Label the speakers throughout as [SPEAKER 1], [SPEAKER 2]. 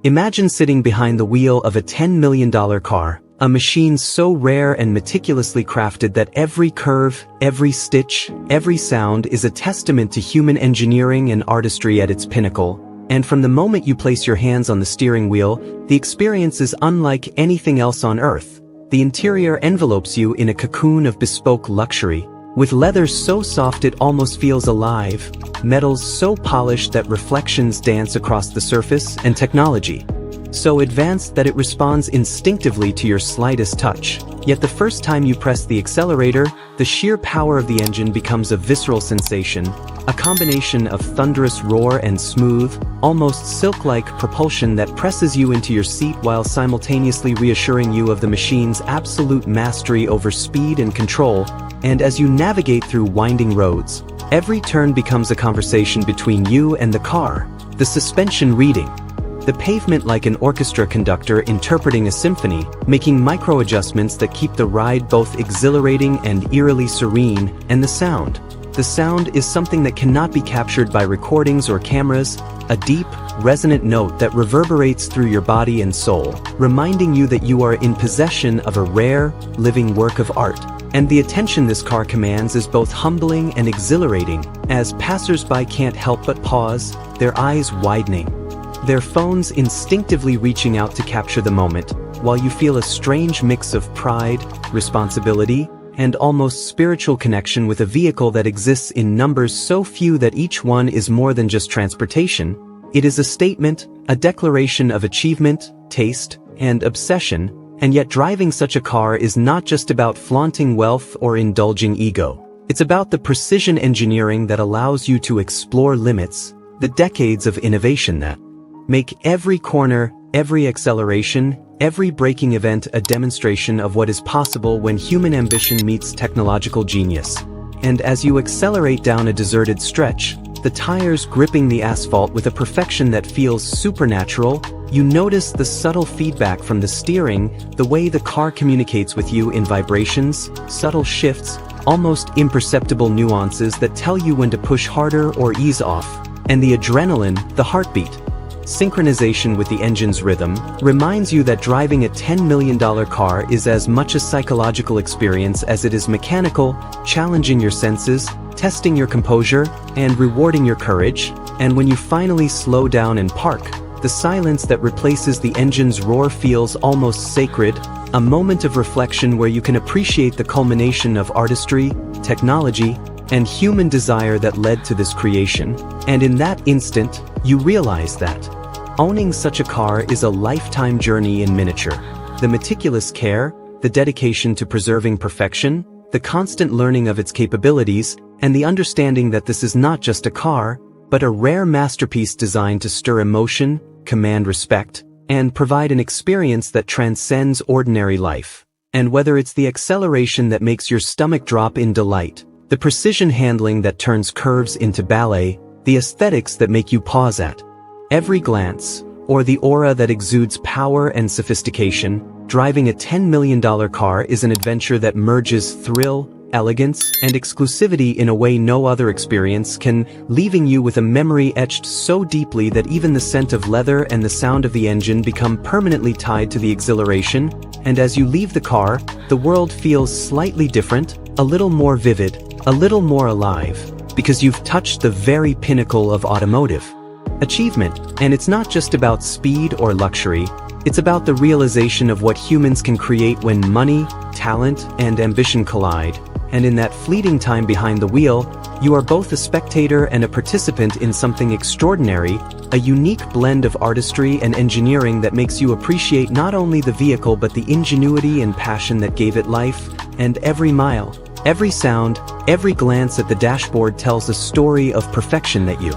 [SPEAKER 1] Imagine sitting behind the wheel of a $10 million car, a machine so rare and meticulously crafted that every curve, every stitch, every sound is a testament to human engineering and artistry at its pinnacle. And from the moment you place your hands on the steering wheel, the experience is unlike anything else on Earth. The interior envelopes you in a cocoon of bespoke luxury, with leather so soft it almost feels alive, metals so polished that reflections dance across the surface, and technology so advanced that it responds instinctively to your slightest touch. Yet the first time you press the accelerator, the sheer power of the engine becomes a visceral sensation, a combination of thunderous roar and smooth, almost silk-like propulsion that presses you into your seat while simultaneously reassuring you of the machine's absolute mastery over speed and control. And as you navigate through winding roads, every turn becomes a conversation between you and the car, the suspension reading, the pavement like an orchestra conductor interpreting a symphony, making micro-adjustments that keep the ride both exhilarating and eerily serene, and the sound. The sound is something that cannot be captured by recordings or cameras, a deep, resonant note that reverberates through your body and soul, reminding you that you are in possession of a rare, living work of art. And the attention this car commands is both humbling and exhilarating, as passers-by can't help but pause, their eyes widening, their phones instinctively reaching out to capture the moment, while you feel a strange mix of pride, responsibility, and almost spiritual connection with a vehicle that exists in numbers so few that each one is more than just transportation. It is a statement, a declaration of achievement, taste, and obsession, and yet driving such a car is not just about flaunting wealth or indulging ego. It's about the precision engineering that allows you to explore limits, the decades of innovation that make every corner, every acceleration, every braking event a demonstration of what is possible when human ambition meets technological genius. And as you accelerate down a deserted stretch, the tires gripping the asphalt with a perfection that feels supernatural, you notice the subtle feedback from the steering, the way the car communicates with you in vibrations, subtle shifts, almost imperceptible nuances that tell you when to push harder or ease off. And the adrenaline, the heartbeat, synchronization with the engine's rhythm, reminds you that driving a $10 million car is as much a psychological experience as it is mechanical, challenging your senses, testing your composure, and rewarding your courage. And when you finally slow down and park, the silence that replaces the engine's roar feels almost sacred, a moment of reflection where you can appreciate the culmination of artistry, technology, and human desire that led to this creation. And in that instant, you realize that owning such a car is a lifetime journey in miniature. The meticulous care, the dedication to preserving perfection, the constant learning of its capabilities, and the understanding that this is not just a car, but a rare masterpiece designed to stir emotion, command respect, and provide an experience that transcends ordinary life. And whether it's the acceleration that makes your stomach drop in delight, the precision handling that turns curves into ballet, the aesthetics that make you pause at every glance, or the aura that exudes power and sophistication, driving a $10 million car is an adventure that merges thrill, elegance, and exclusivity in a way no other experience can, leaving you with a memory etched so deeply that even the scent of leather and the sound of the engine become permanently tied to the exhilaration. And as you leave the car, the world feels slightly different, a little more vivid, a little more alive, because you've touched the very pinnacle of automotive achievement. And it's not just about speed or luxury, it's about the realization of what humans can create when money, talent, and ambition collide. And in that fleeting time behind the wheel, you are both a spectator and a participant in something extraordinary, a unique blend of artistry and engineering that makes you appreciate not only the vehicle but the ingenuity and passion that gave it life. And every mile, every sound, every glance at the dashboard tells a story of perfection that you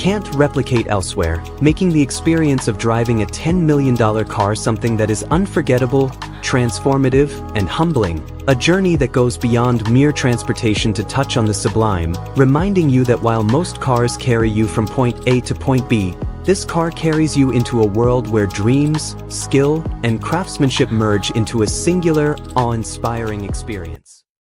[SPEAKER 1] can't replicate elsewhere, making the experience of driving a $10 million car something that is unforgettable, transformative, and humbling, a journey that goes beyond mere transportation to touch on the sublime, reminding you that while most cars carry you from point A to point B, this car carries you into a world where dreams, skill, and craftsmanship merge into a singular, awe-inspiring experience.